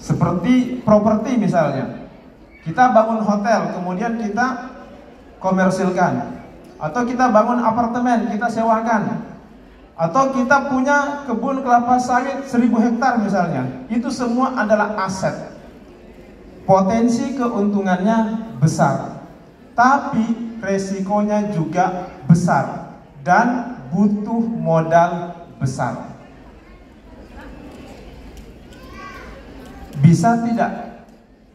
Seperti properti misalnya, kita bangun hotel kemudian kita komersilkan, atau kita bangun apartemen kita sewakan, atau kita punya kebun kelapa sawit 1000 hektar misalnya. Itu semua adalah aset. Potensi keuntungannya besar, tapi resikonya juga besar dan butuh modal besar. Bisa tidak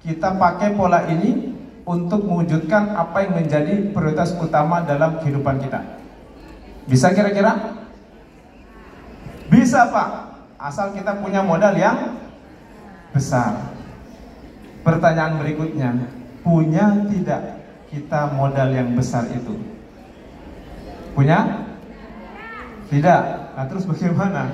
kita pakai pola ini untuk mewujudkan apa yang menjadi prioritas utama dalam kehidupan kita? Bisa kira-kira? Bisa Pak, asal kita punya modal yang besar. Pertanyaan berikutnya, punya tidak kita modal yang besar itu? Punya? Tidak. Nah, terus bagaimana?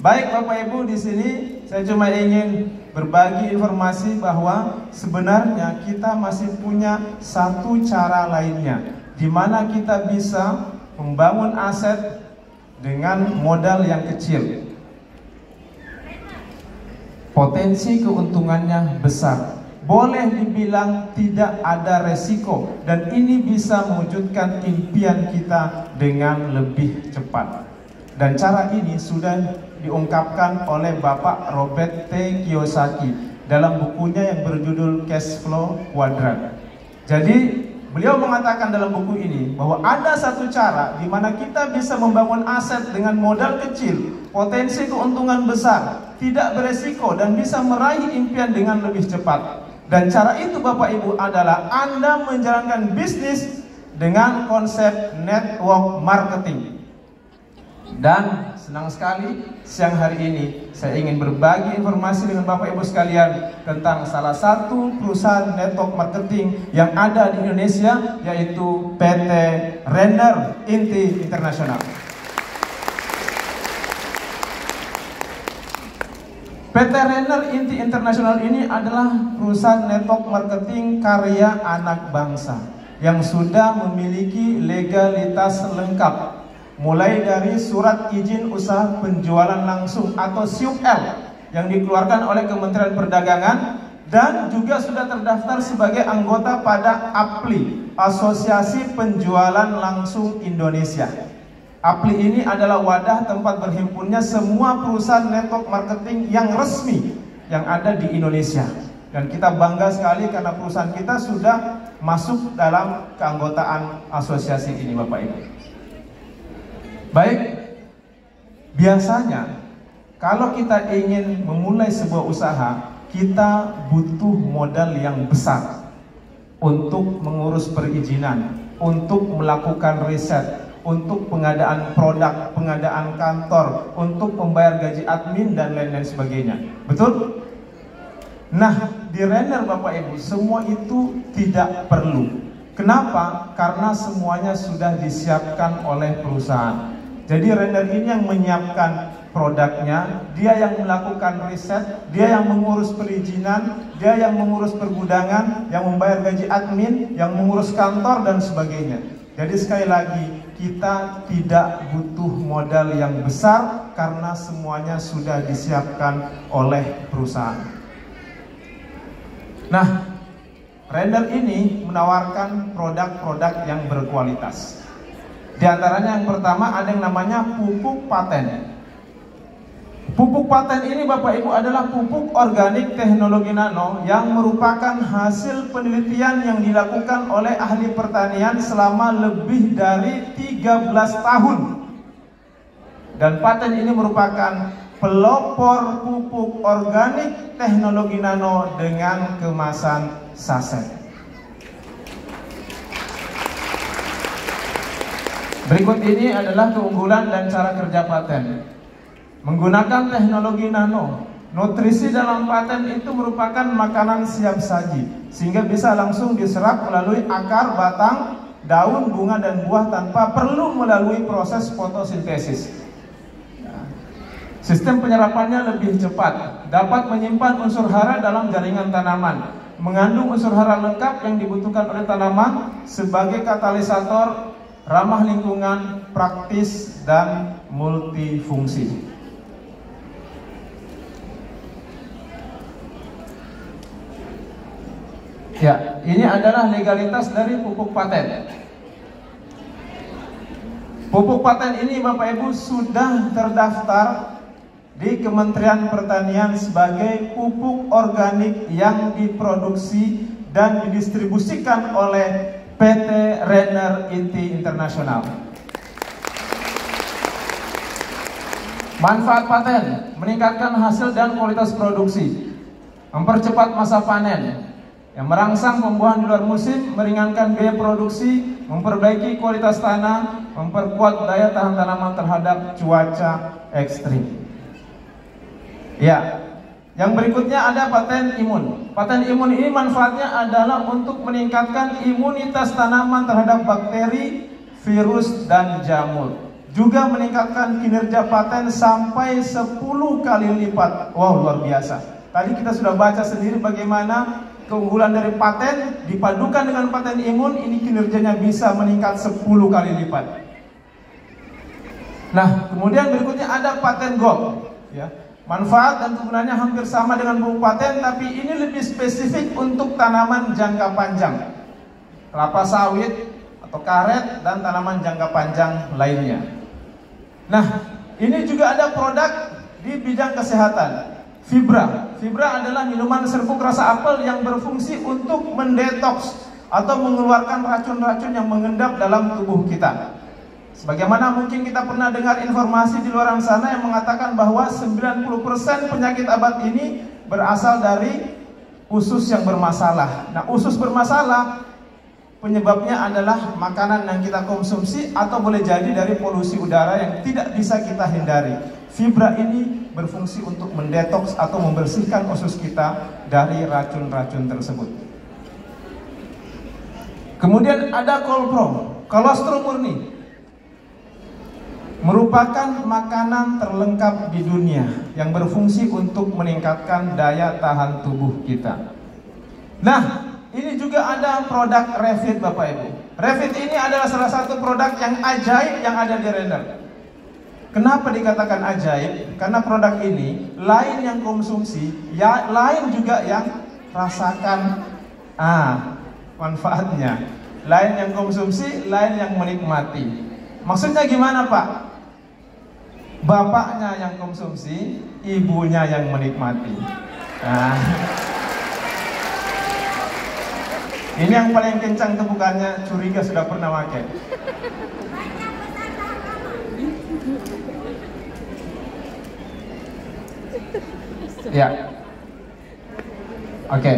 Baik Bapak Ibu, di sini saya cuma ingin berbagi informasi bahwa sebenarnya kita masih punya satu cara lainnya, di mana kita bisa membangun aset dengan modal yang kecil. Potensi keuntungannya besar. Boleh dibilang tidak ada resiko, dan ini bisa mewujudkan impian kita dengan lebih cepat. Dan cara ini sudah diungkapkan oleh Bapak Robert T. Kiyosaki dalam bukunya yang berjudul Cash Flow Quadrant. Jadi beliau mengatakan dalam buku ini bahwa ada satu cara di mana kita bisa membangun aset dengan modal kecil, potensi keuntungan besar, tidak beresiko, dan bisa meraih impian dengan lebih cepat. Dan cara itu Bapak Ibu adalah Anda menjalankan bisnis dengan konsep network marketing. Dan senang sekali siang hari ini saya ingin berbagi informasi dengan Bapak Ibu sekalian tentang salah satu perusahaan network marketing yang ada di Indonesia, yaitu PT Renner Inti International. PT Renner Inti International ini adalah perusahaan network marketing karya anak bangsa yang sudah memiliki legalitas lengkap, mulai dari surat izin usaha penjualan langsung atau SUL yang dikeluarkan oleh Kementerian Perdagangan, dan juga sudah terdaftar sebagai anggota pada APLI, Asosiasi Penjualan Langsung Indonesia. APLI ini adalah wadah tempat berhimpunnya semua perusahaan network marketing yang resmi yang ada di Indonesia. Dan kita bangga sekali karena perusahaan kita sudah masuk dalam keanggotaan asosiasi ini Bapak Ibu. Baik, biasanya kalau kita ingin memulai sebuah usaha, kita butuh modal yang besar untuk mengurus perizinan, untuk melakukan riset, untuk pengadaan produk, pengadaan kantor, untuk membayar gaji admin dan lain-lain sebagainya. Betul? Nah, di Renner Bapak Ibu, semua itu tidak perlu. Kenapa? Karena semuanya sudah disiapkan oleh perusahaan. Jadi Renner ini yang menyiapkan produknya, dia yang melakukan riset, dia yang mengurus perizinan, dia yang mengurus pergudangan, yang membayar gaji admin, yang mengurus kantor dan sebagainya. Jadi sekali lagi, kita tidak butuh modal yang besar karena semuanya sudah disiapkan oleh perusahaan. Nah, Renner ini menawarkan produk-produk yang berkualitas. Di antaranya yang pertama ada yang namanya pupuk paten. Pupuk paten ini Bapak Ibu adalah pupuk organik teknologi nano yang merupakan hasil penelitian yang dilakukan oleh ahli pertanian selama lebih dari 13 tahun. Dan paten ini merupakan pelopor pupuk organik teknologi nano dengan kemasan saset. Berikut ini adalah keunggulan dan cara kerja paten. Menggunakan teknologi nano, nutrisi dalam paten itu merupakan makanan siap saji, sehingga bisa langsung diserap melalui akar, batang, daun, bunga, dan buah tanpa perlu melalui proses fotosintesis. Sistem penyerapannya lebih cepat, dapat menyimpan unsur hara dalam jaringan tanaman, mengandung unsur hara lengkap yang dibutuhkan oleh tanaman sebagai katalisator, ramah lingkungan, praktis, dan multifungsi. Ya, ini adalah legalitas dari pupuk paten. Pupuk paten ini Bapak Ibu sudah terdaftar di Kementerian Pertanian sebagai pupuk organik yang diproduksi dan didistribusikan oleh PT Renner Inti Internasional. Manfaat paten: meningkatkan hasil dan kualitas produksi, mempercepat masa panen, yang merangsang pembuahan di luar musim, meringankan biaya produksi, memperbaiki kualitas tanah, memperkuat daya tahan tanaman terhadap cuaca ekstrim. Ya, yang berikutnya ada paten imun. Paten imun ini manfaatnya adalah untuk meningkatkan imunitas tanaman terhadap bakteri, virus, dan jamur. Juga meningkatkan kinerja paten sampai 10 kali lipat. Wow, luar biasa. Tadi kita sudah baca sendiri bagaimana keunggulan dari paten dipadukan dengan paten imun, ini kinerjanya bisa meningkat 10 kali lipat. Nah, kemudian berikutnya ada paten gold. Ya, manfaat dan kegunaannya hampir sama dengan pupuk paten, tapi ini lebih spesifik untuk tanaman jangka panjang, kelapa sawit atau karet dan tanaman jangka panjang lainnya. Nah, ini juga ada produk di bidang kesehatan. Fibra. Fibra adalah minuman serbuk rasa apel yang berfungsi untuk mendetoks atau mengeluarkan racun-racun yang mengendap dalam tubuh kita. Sebagaimana mungkin kita pernah dengar informasi di luar sana yang mengatakan bahwa 90% penyakit abad ini berasal dari usus yang bermasalah. Nah, usus bermasalah penyebabnya adalah makanan yang kita konsumsi atau boleh jadi dari polusi udara yang tidak bisa kita hindari. Fibra ini berfungsi untuk mendetoks atau membersihkan usus kita dari racun-racun tersebut. Kemudian ada kolpro, kolostrum murni. Merupakan makanan terlengkap di dunia yang berfungsi untuk meningkatkan daya tahan tubuh kita. Nah, ini juga ada produk Revit Bapak Ibu. Revit ini adalah salah satu produk yang ajaib yang ada di Renner. Kenapa dikatakan ajaib? Karena produk ini lain yang konsumsi, ya lain juga yang rasakan manfaatnya. Lain yang konsumsi, lain yang menikmati. Maksudnya gimana Pak? Bapaknya yang konsumsi, ibunya yang menikmati. Nah, ini yang paling kencang tepukannya, curiga sudah pernah pakai. Ya, oke.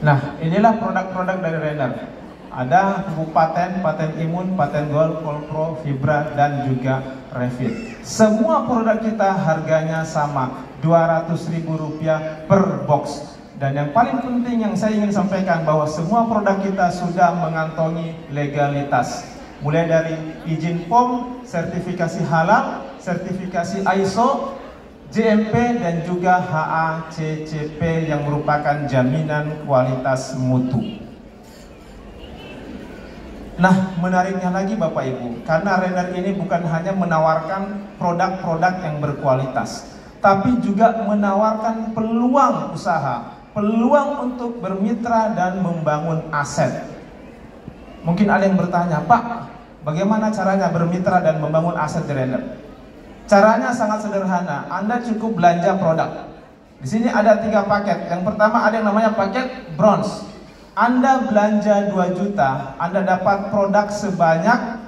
Nah, inilah produk-produk dari Renner. Ada pupuk paten, paten imun, paten gold, kolpro, fibra, dan juga Revit. Semua produk kita harganya sama, Rp200.000 per box. Dan yang paling penting yang saya ingin sampaikan bahwa semua produk kita sudah mengantongi legalitas. Mulai dari izin POM, sertifikasi halal, sertifikasi ISO, GMP, dan juga HACCP yang merupakan jaminan kualitas mutu. Nah, menariknya lagi Bapak Ibu, karena Renner ini bukan hanya menawarkan produk-produk yang berkualitas, tapi juga menawarkan peluang usaha, peluang untuk bermitra dan membangun aset. Mungkin ada yang bertanya, Pak, bagaimana caranya bermitra dan membangun aset di Renner? Caranya sangat sederhana. Anda cukup belanja produk. Di sini ada 3 paket. Yang pertama ada yang namanya paket bronze. Anda belanja 2 juta, Anda dapat produk sebanyak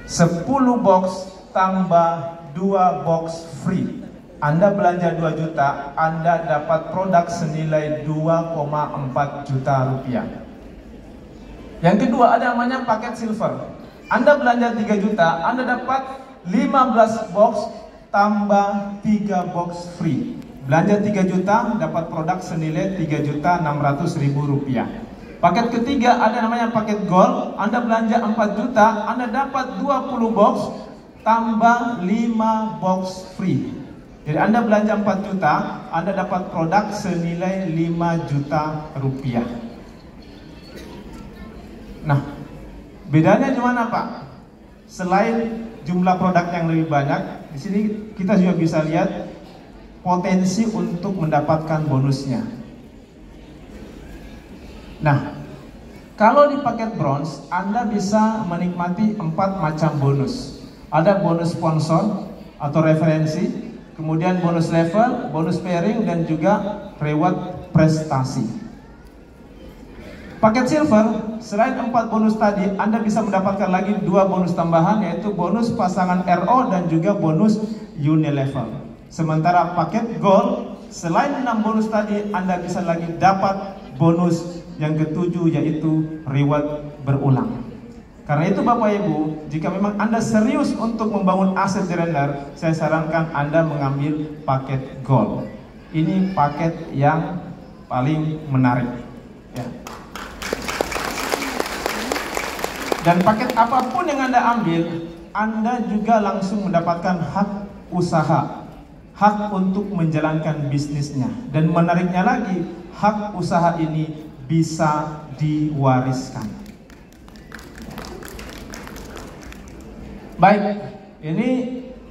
10 box tambah 2 box free. Anda belanja 2 juta, Anda dapat produk senilai 2,4 juta rupiah. Yang kedua ada namanya paket silver. Anda belanja 3 juta, Anda dapat 15 box tambah 3 box free. Belanja 3 juta dapat produk senilai 3.600.000 rupiah. Paket ketiga ada namanya paket gold. Anda belanja 4 juta, Anda dapat 20 box tambah 5 box free. Jadi Anda belanja 4 juta, Anda dapat produk senilai 5 juta rupiah. Nah, bedanya di mana Pak? Selain jumlah produk yang lebih banyak, di sini kita juga bisa lihat potensi untuk mendapatkan bonusnya. Nah, kalau di paket bronze, Anda bisa menikmati 4 macam bonus. Ada bonus sponsor atau referensi, kemudian bonus level, bonus pairing, dan juga reward prestasi. Paket silver, selain 4 bonus tadi, Anda bisa mendapatkan lagi 2 bonus tambahan, yaitu bonus pasangan RO dan juga bonus unilevel. Sementara paket gold, selain 6 bonus tadi, Anda bisa lagi dapat bonus yang ketujuh, yaitu reward berulang. Karena itu Bapak Ibu, jika memang Anda serius untuk membangun aset di Renner, saya sarankan Anda mengambil paket gold. Ini paket yang paling menarik ya. Dan paket apapun yang Anda ambil, Anda juga langsung mendapatkan hak usaha, hak untuk menjalankan bisnisnya. Dan menariknya lagi, hak usaha ini bisa diwariskan. Baik, ini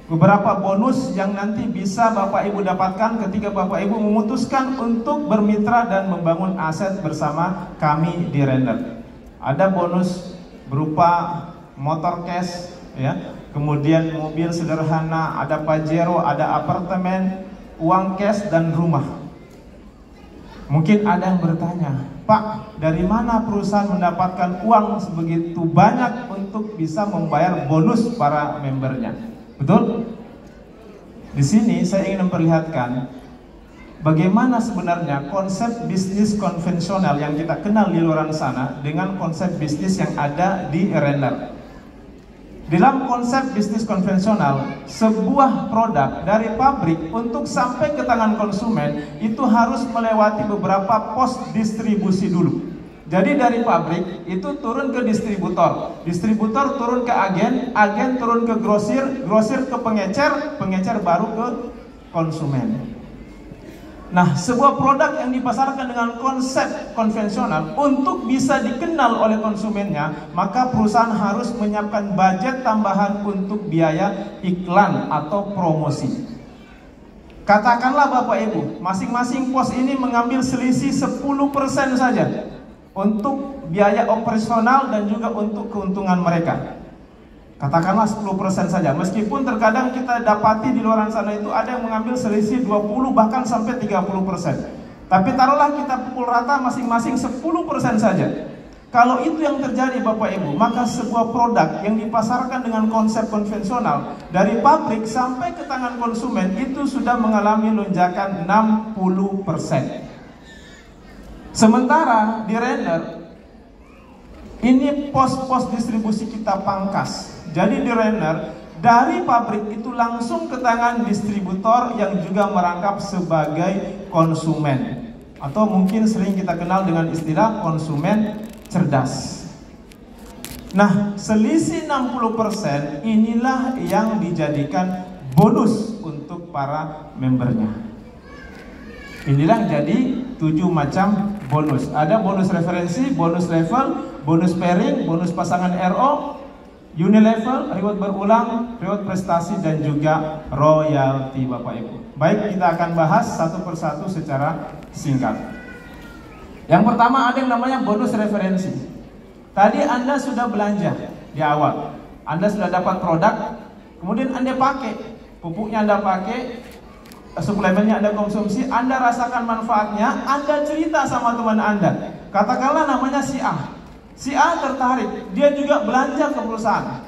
beberapa bonus yang nanti bisa Bapak Ibu dapatkan ketika Bapak Ibu memutuskan untuk bermitra dan membangun aset bersama kami di Renner. Ada bonus berupa motor cash ya, kemudian mobil sederhana, ada Pajero, ada apartemen, uang cash, dan rumah. Mungkin ada yang bertanya, Pak, dari mana perusahaan mendapatkan uang sebegitu banyak untuk bisa membayar bonus para membernya? Betul? Di sini saya ingin memperlihatkan bagaimana sebenarnya konsep bisnis konvensional yang kita kenal di luar sana dengan konsep bisnis yang ada di Renner. Dalam konsep bisnis konvensional, sebuah produk dari pabrik untuk sampai ke tangan konsumen itu harus melewati beberapa pos distribusi dulu. Jadi dari pabrik itu turun ke distributor, distributor turun ke agen, agen turun ke grosir, grosir ke pengecer, pengecer baru ke konsumen. Nah, sebuah produk yang dipasarkan dengan konsep konvensional untuk bisa dikenal oleh konsumennya, maka perusahaan harus menyiapkan budget tambahan untuk biaya iklan atau promosi. Katakanlah Bapak Ibu, masing-masing pos ini mengambil selisih 10% saja untuk biaya operasional dan juga untuk keuntungan mereka. Katakanlah 10% saja, meskipun terkadang kita dapati di luar sana itu ada yang mengambil selisih 20 bahkan sampai 30%. Tapi taruhlah kita pukul rata masing-masing 10% saja. Kalau itu yang terjadi Bapak Ibu, maka sebuah produk yang dipasarkan dengan konsep konvensional dari pabrik sampai ke tangan konsumen itu sudah mengalami lonjakan 60%. Sementara di Renner, ini pos-pos distribusi kita pangkas. Jadi di Renner, dari pabrik itu langsung ke tangan distributor yang juga merangkap sebagai konsumen, atau mungkin sering kita kenal dengan istilah konsumen cerdas. Nah, selisih 60% inilah yang dijadikan bonus untuk para membernya. Inilah jadi 7 macam bonus. Ada bonus referensi, bonus level, bonus pairing, bonus pasangan RO, unilevel, reward berulang, reward prestasi, dan juga royalti Bapak Ibu. Baik, kita akan bahas satu persatu secara singkat. Yang pertama ada yang namanya bonus referensi. Tadi Anda sudah belanja di awal, Anda sudah dapat produk, kemudian Anda pakai, pupuknya Anda pakai, suplemennya Anda konsumsi, Anda rasakan manfaatnya, Anda cerita sama teman Anda. Katakanlah namanya si A. Si A tertarik, dia juga belanja ke perusahaan.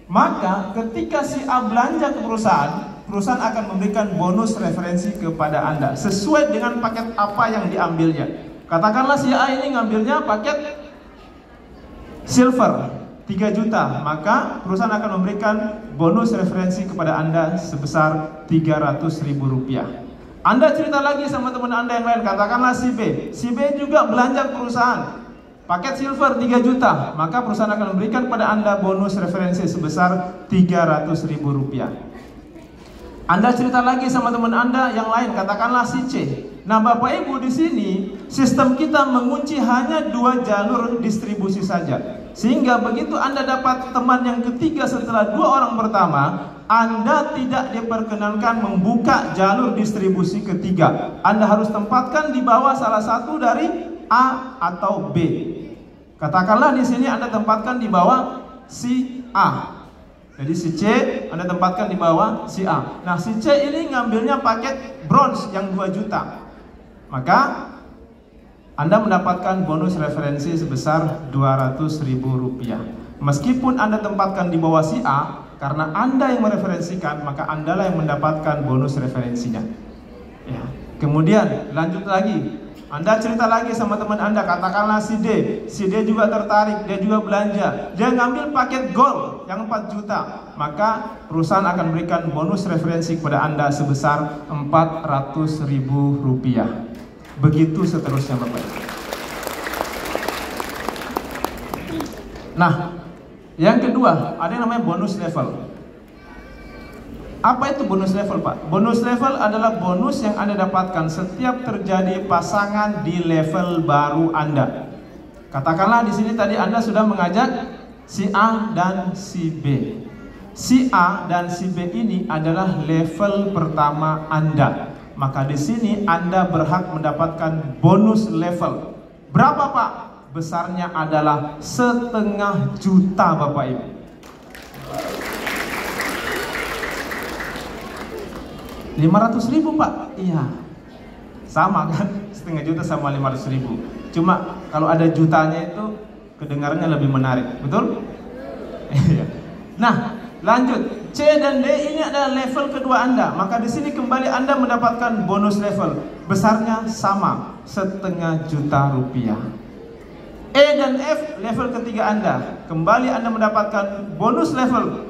Maka ketika si A belanja ke perusahaan, perusahaan akan memberikan bonus referensi kepada Anda sesuai dengan paket apa yang diambilnya. Katakanlah si A ini ngambilnya paket silver 3 juta, maka perusahaan akan memberikan bonus referensi kepada Anda sebesar Rp300.000. Anda cerita lagi sama teman Anda yang lain, katakanlah si B. Si B juga belanja ke perusahaan paket silver 3 juta, maka perusahaan akan memberikan pada Anda bonus referensi sebesar Rp300.000. Anda cerita lagi sama teman Anda yang lain, katakanlah si C. Nah, Bapak Ibu, di sini sistem kita mengunci hanya 2 jalur distribusi saja. Sehingga begitu Anda dapat teman yang ketiga setelah 2 orang pertama, Anda tidak diperkenankan membuka jalur distribusi ketiga. Anda harus tempatkan di bawah salah satu dari A atau B. Katakanlah di sini Anda tempatkan di bawah si A. Jadi si C Anda tempatkan di bawah si A. Nah, si C ini ngambilnya paket bronze yang 2 juta. Maka Anda mendapatkan bonus referensi sebesar Rp200.000. Meskipun Anda tempatkan di bawah si A, karena Anda yang mereferensikan, maka Anda yang mendapatkan bonus referensinya. Ya. Kemudian lanjut lagi, Anda cerita lagi sama teman Anda, katakanlah si D. Si D juga tertarik, dia juga belanja. Dia ngambil paket gold yang 4 juta. Maka perusahaan akan berikan bonus referensi kepada Anda sebesar Rp400.000. Begitu seterusnya Bapak Ibu. Nah, yang kedua ada yang namanya bonus level. Apa itu bonus level, Pak? Bonus level adalah bonus yang Anda dapatkan setiap terjadi pasangan di level baru Anda. Katakanlah di sini tadi Anda sudah mengajak si A dan si B. Si A dan si B ini adalah level pertama Anda. Maka di sini Anda berhak mendapatkan bonus level. Berapa, Pak? Besarnya adalah 1,5 juta, Bapak Ibu. Rp500.000, Pak? Iya. Sama kan? 1,5 juta sama 500.000. Cuma kalau ada jutanya itu kedengarannya lebih menarik. Betul? Iya. Nah, lanjut. C dan D ini adalah level kedua Anda. Maka di sini kembali Anda mendapatkan bonus level. Besarnya sama, 1,5 juta rupiah. E dan F level ketiga Anda. Kembali Anda mendapatkan bonus level.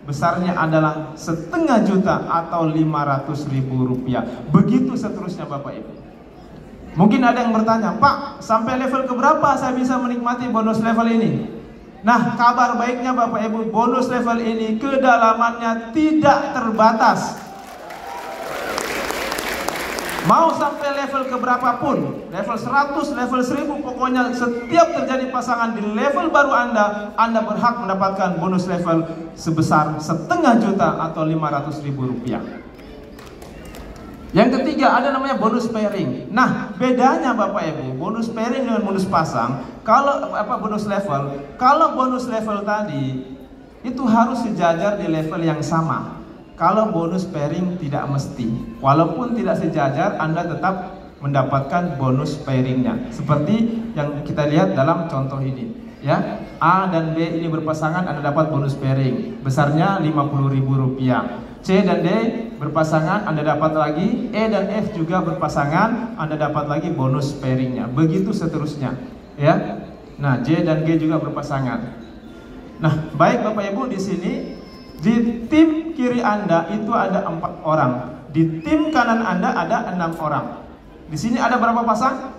Besarnya adalah 1,5 juta atau 500.000 rupiah. Begitu seterusnya Bapak Ibu. Mungkin ada yang bertanya, Pak, sampai level keberapa saya bisa menikmati bonus level ini? Nah, kabar baiknya Bapak Ibu, bonus level ini kedalamannya tidak terbatas. Mau sampai level keberapapun, level 100, level 1000, pokoknya setiap terjadi pasangan di level baru Anda berhak mendapatkan bonus level sebesar 1,5 juta atau 500.000 rupiah. Yang ketiga ada namanya bonus pairing. Nah, bedanya Bapak Ibu, bonus pairing dengan bonus pasang, kalau bonus level, kalau bonus level tadi itu harus sejajar di level yang sama. Kalau bonus pairing tidak mesti. Walaupun tidak sejajar, Anda tetap mendapatkan bonus pairingnya. Seperti yang kita lihat dalam contoh ini, ya. A dan B ini berpasangan, Anda dapat bonus pairing besarnya Rp50.000. C dan D berpasangan, Anda dapat lagi. E dan F juga berpasangan, Anda dapat lagi bonus pairingnya. Begitu seterusnya, ya. Nah, J dan G juga berpasangan. Nah, baik Bapak Ibu, di sini di tim kiri Anda itu ada 4 orang. Di tim kanan Anda ada 6 orang. Di sini ada berapa pasang?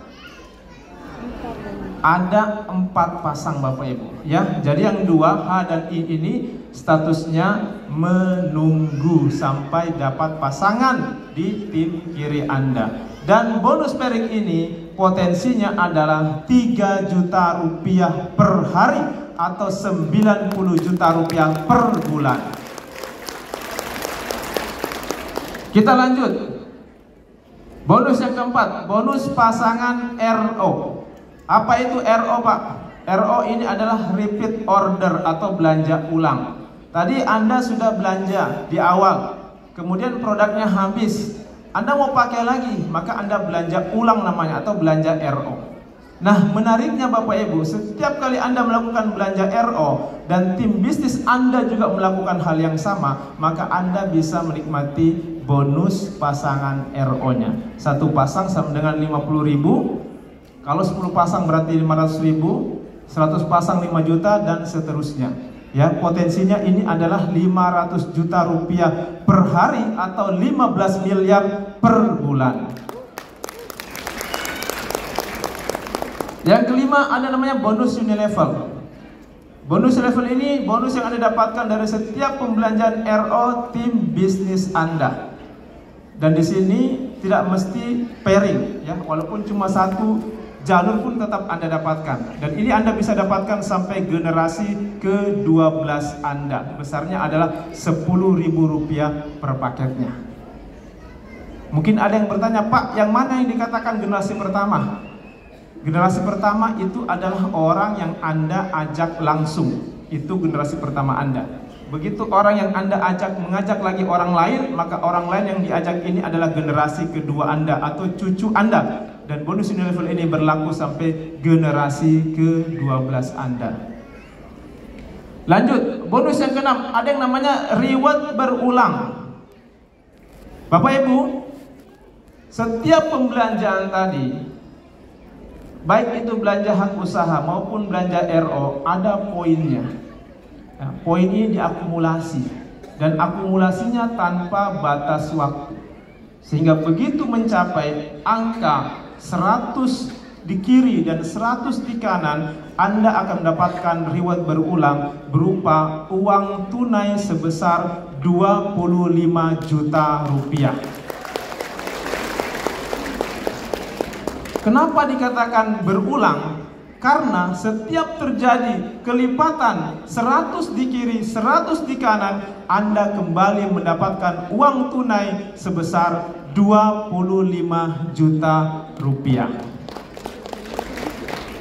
Ada 4 pasang Bapak Ibu, ya. Jadi yang 2 H dan I ini statusnya menunggu sampai dapat pasangan di tim kiri Anda. Dan bonus pairing ini potensinya adalah 3 juta rupiah per hari atau 90 juta rupiah per bulan. Kita lanjut. Bonus yang keempat, bonus pasangan RO. Apa itu RO, Pak? RO ini adalah repeat order atau belanja ulang. Tadi Anda sudah belanja di awal, kemudian produknya habis, Anda mau pakai lagi, maka Anda belanja ulang namanya atau belanja RO. Nah, menariknya Bapak Ibu, setiap kali Anda melakukan belanja RO dan tim bisnis Anda juga melakukan hal yang sama, maka Anda bisa menikmati bonus pasangan RO-nya. Satu pasang sama dengan 50.000. Kalau 10 pasang berarti 500.000, 100 pasang 5 juta dan seterusnya. Ya, potensinya ini adalah 500 juta rupiah per hari atau 15 miliar per bulan. Yang kelima ada namanya bonus unilevel. Bonus level ini bonus yang Anda dapatkan dari setiap pembelanjaan RO tim bisnis Anda. Dan di sini tidak mesti pairing, ya, walaupun cuma 1 jalur pun tetap Anda dapatkan. Dan ini Anda bisa dapatkan sampai generasi ke-12 Anda. Besarnya adalah Rp10.000 per paketnya. Mungkin ada yang bertanya, Pak, yang mana yang dikatakan generasi pertama? Generasi pertama itu adalah orang yang Anda ajak langsung. Itu generasi pertama Anda. Begitu orang yang Anda mengajak lagi orang lain, maka orang lain yang diajak ini adalah generasi kedua Anda atau cucu Anda. Dan bonus ini level ini berlaku sampai generasi ke-12 Anda. Lanjut, bonus yang ke-6, ada yang namanya reward berulang. Bapak Ibu, setiap pembelanjaan tadi, baik itu belanja hak usaha maupun belanja RO, ada poinnya. Nah, poin ini diakumulasi dan akumulasinya tanpa batas waktu. Sehingga begitu mencapai angka 100 di kiri dan 100 di kanan, Anda akan mendapatkan reward berulang berupa uang tunai sebesar Rp25 juta. Kenapa dikatakan berulang? Karena setiap terjadi kelipatan 100 di kiri, 100 di kanan, Anda kembali mendapatkan uang tunai sebesar Rp25 juta.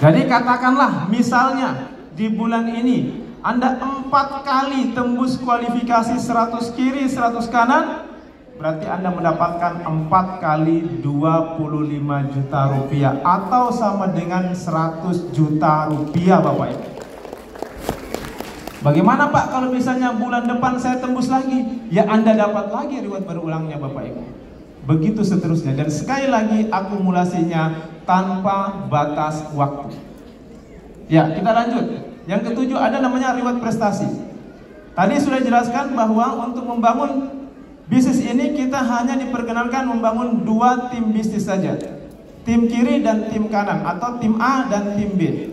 Jadi katakanlah misalnya di bulan ini Anda 4 kali tembus kualifikasi 100 kiri, 100 kanan, berarti Anda mendapatkan 4 kali Rp25 juta atau sama dengan Rp100 juta Bapak Ibu. Bagaimana Pak kalau misalnya bulan depan saya tembus lagi? Ya Anda dapat lagi reward berulangnya Bapak Ibu. Begitu seterusnya, dan sekali lagi akumulasinya tanpa batas waktu. Ya, kita lanjut. Yang ketujuh ada namanya reward prestasi. Tadi sudah dijelaskan bahwa untuk membangun bisnis ini kita hanya diperkenankan membangun 2 tim bisnis saja, tim kiri dan tim kanan, atau tim A dan tim B.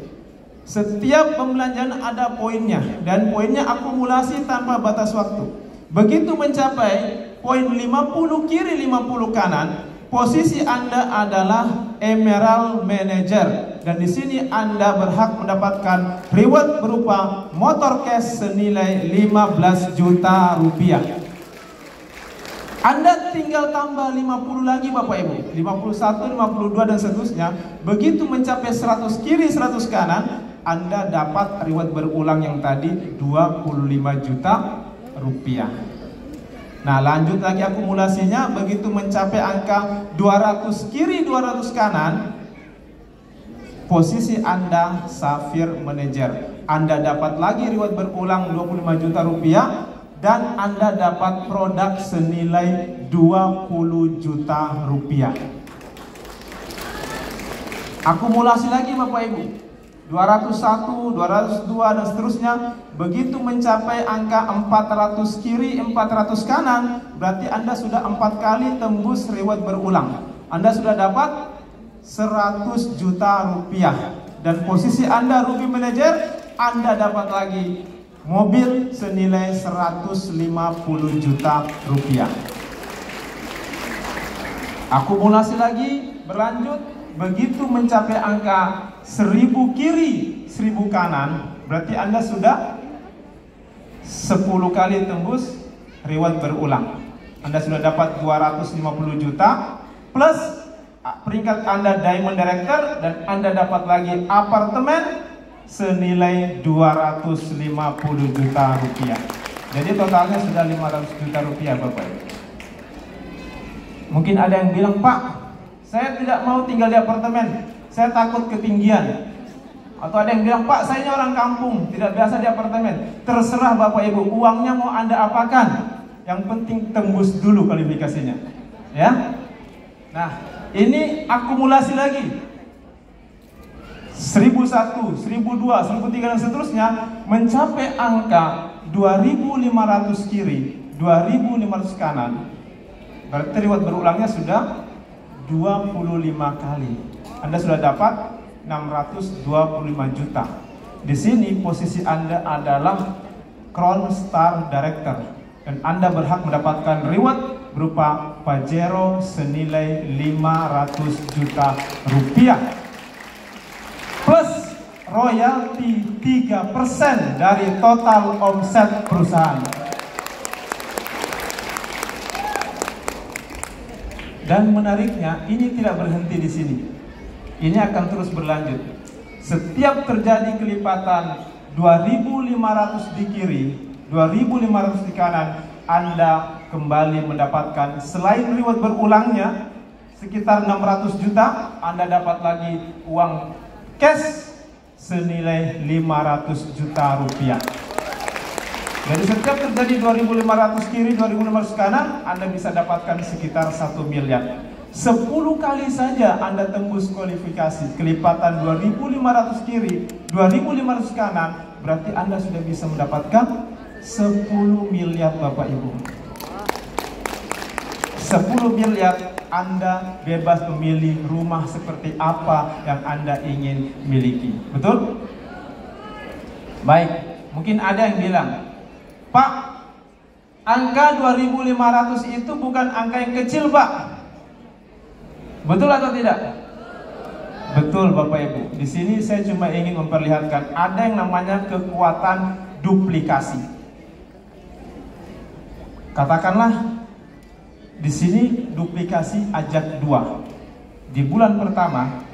Setiap pembelanjaan ada poinnya, dan poinnya akumulasi tanpa batas waktu. Begitu mencapai poin 50 kiri 50 kanan, posisi Anda adalah Emerald Manager, dan di sini Anda berhak mendapatkan reward berupa motor cash senilai Rp15 juta. Anda tinggal tambah 50 lagi Bapak Ibu, 51, 52 dan seterusnya. Begitu mencapai 100 kiri 100 kanan, Anda dapat reward berulang yang tadi Rp25 juta. Nah, lanjut lagi akumulasinya. Begitu mencapai angka 200 kiri 200 kanan, posisi Anda Safir Manager. Anda dapat lagi reward berulang Rp25 juta, dan Anda dapat produk senilai Rp20 juta. Akumulasi lagi Bapak Ibu, 201, 202 dan seterusnya. Begitu mencapai angka 400 kiri 400 kanan, berarti Anda sudah 4 kali tembus reward berulang. Anda sudah dapat Rp100 juta. Dan posisi Anda Ruby Manager, Anda dapat lagi mobil senilai Rp150 juta. Akumulasi lagi berlanjut. Begitu mencapai angka 1000 kiri 1000 kanan, berarti Anda sudah 10 kali tembus reward berulang. Anda sudah dapat 250 juta plus peringkat Anda Diamond Director, dan Anda dapat lagi apartemen senilai Rp250 juta. Jadi totalnya sudah Rp500 juta Bapak Ibu. Mungkin ada yang bilang, Pak, saya tidak mau tinggal di apartemen, saya takut ketinggian. Atau ada yang bilang, Pak, saya ini orang kampung, tidak biasa di apartemen. Terserah Bapak Ibu, uangnya mau Anda apakan, yang penting tembus dulu kualifikasinya. Ya. Nah, ini akumulasi lagi. 1001, 1002, 1003 dan seterusnya, mencapai angka 2500 kiri, 2500 kanan. Berarti reward berulangnya sudah 25 kali. Anda sudah dapat 625 juta. Di sini posisi Anda adalah Crown Star Director, dan Anda berhak mendapatkan reward berupa Pajero senilai Rp500 juta. royalti 3% dari total omset perusahaan. Dan menariknya, ini tidak berhenti di sini. Ini akan terus berlanjut. Setiap terjadi kelipatan 2.500 di kiri, 2.500 di kanan, Anda kembali mendapatkan selain reward berulangnya sekitar 600 juta, Anda dapat lagi uang cash senilai 500 juta rupiah. Jadi setiap terjadi 2.500 kiri, 2.500 kanan, Anda bisa dapatkan sekitar 1 miliar. 10 kali saja Anda tembus kualifikasi kelipatan 2.500 kiri, 2.500 kanan, berarti Anda sudah bisa mendapatkan 10 miliar Bapak Ibu. 10 miliar, Anda bebas memilih rumah seperti apa yang Anda ingin miliki. Betul? Baik, mungkin ada yang bilang, Pak, angka 2.500 itu bukan angka yang kecil, Pak. Betul atau tidak? Betul Bapak Ibu. Di sini saya cuma ingin memperlihatkan ada yang namanya kekuatan duplikasi. Katakanlah di sini duplikasi ajak 2. Di bulan pertama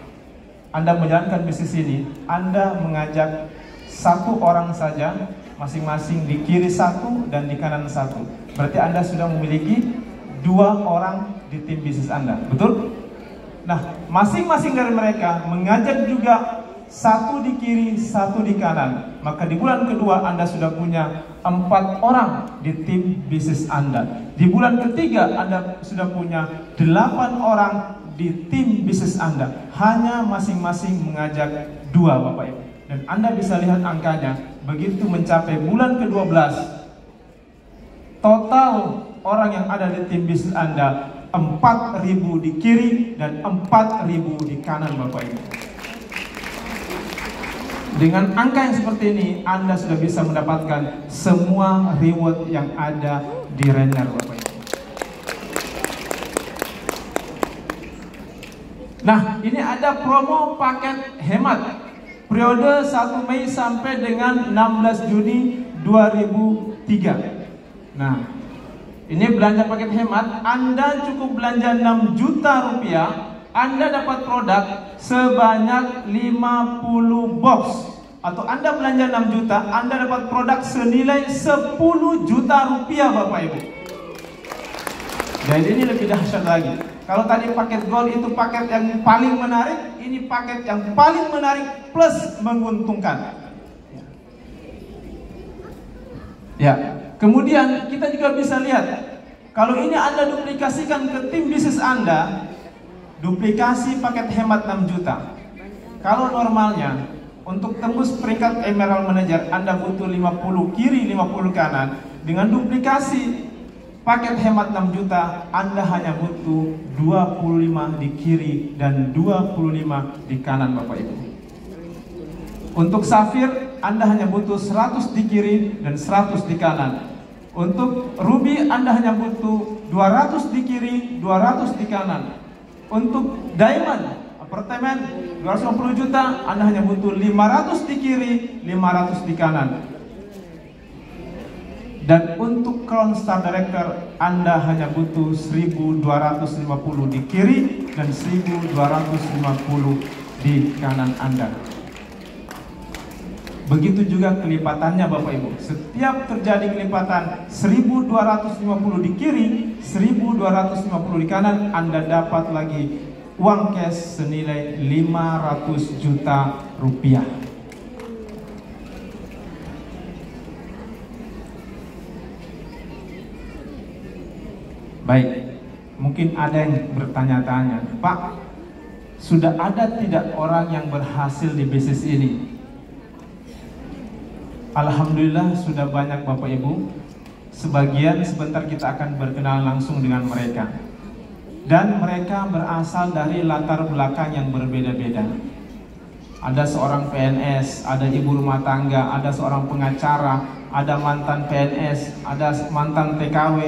Anda menjalankan bisnis ini, Anda mengajak 1 orang saja, masing-masing di kiri 1 dan di kanan 1. Berarti Anda sudah memiliki 2 orang di tim bisnis Anda. Betul? Nah, masing-masing dari mereka mengajak juga 1 di kiri, 1 di kanan. Maka di bulan kedua Anda sudah punya 4 orang di tim bisnis Anda. Di bulan ketiga Anda sudah punya 8 orang di tim bisnis Anda. Hanya masing-masing mengajak 2 Bapak Ibu. Dan Anda bisa lihat angkanya. Begitu mencapai bulan ke-12, total orang yang ada di tim bisnis Anda 4.000 di kiri dan 4.000 di kanan Bapak Ibu. Dengan angka yang seperti ini, Anda sudah bisa mendapatkan semua reward yang ada di Rainier Bapak Ibu. Nah, ini ada promo paket hemat periode 1 Mei sampai dengan 16 Juni 2003. Nah, ini belanja paket hemat, Anda cukup belanja 6 juta rupiah, Anda dapat produk sebanyak 50 box. Atau Anda belanja 6 juta, Anda dapat produk senilai 10 juta rupiah Bapak Ibu. Dan ini lebih dahsyat lagi. Kalau tadi paket gold itu paket yang paling menarik, ini paket yang paling menarik plus menguntungkan. Ya. Kemudian kita juga bisa lihat, kalau ini Anda duplikasikan ke tim bisnis Anda, duplikasi paket hemat 6 juta. Kalau normalnya untuk tembus peringkat Emerald Manager Anda butuh 50 kiri, 50 kanan. Dengan duplikasi paket hemat 6 juta, Anda hanya butuh 25 di kiri dan 25 di kanan Bapak Ibu. Untuk Safir, Anda hanya butuh 100 di kiri dan 100 di kanan. Untuk Ruby, Anda hanya butuh 200 di kiri, 200 di kanan. Untuk Diamond, apartemen 250 juta, Anda hanya butuh 500 di kiri, 500 di kanan. Dan untuk Crown Star Director, Anda hanya butuh 1.250 di kiri dan 1.250 di kanan Anda. Begitu juga kelipatannya Bapak Ibu. Setiap terjadi kelipatan 1.250 di kiri, 1.250 di kanan, Anda dapat lagi uang cash senilai 500 juta rupiah. Baik, mungkin ada yang bertanya-tanya, Pak, sudah ada tidak orang yang berhasil di bisnis ini? Alhamdulillah sudah banyak Bapak Ibu. Sebagian sebentar kita akan berkenalan langsung dengan mereka. Dan mereka berasal dari latar belakang yang berbeda-beda. Ada seorang PNS, ada ibu rumah tangga, ada seorang pengacara, ada mantan PNS, ada mantan TKW,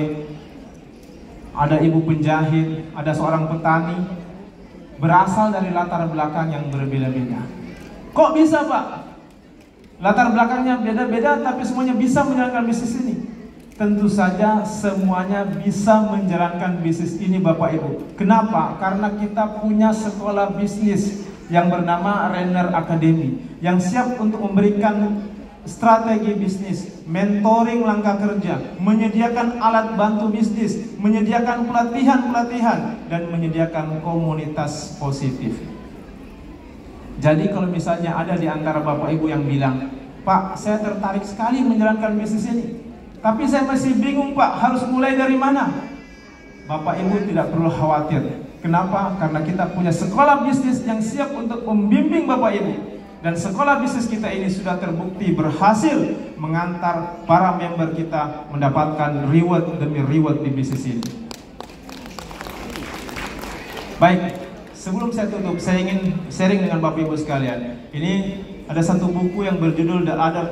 ada ibu penjahit, ada seorang petani. Berasal dari latar belakang yang berbeda-beda. Kok bisa Pak? latar belakangnya beda-beda, tapi semuanya bisa menjalankan bisnis ini. Tentu saja semuanya bisa menjalankan bisnis ini Bapak Ibu. Kenapa? Karena kita punya sekolah bisnis yang bernama Renner Academy, yang siap untuk memberikan strategi bisnis, mentoring langkah kerja, menyediakan alat bantu bisnis, menyediakan pelatihan-pelatihan, dan menyediakan komunitas positif. Jadi kalau misalnya ada di antara Bapak Ibu yang bilang, Pak, saya tertarik sekali menjalankan bisnis ini, tapi saya masih bingung Pak, harus mulai dari mana? Bapak Ibu tidak perlu khawatir. Kenapa? Karena kita punya sekolah bisnis yang siap untuk membimbing Bapak Ibu. Dan sekolah bisnis kita ini sudah terbukti berhasil mengantar para member kita mendapatkan reward demi reward di bisnis ini. Baik, sebelum saya tutup, saya ingin sharing dengan Bapak Ibu sekalian. Ini ada satu buku yang berjudul The Other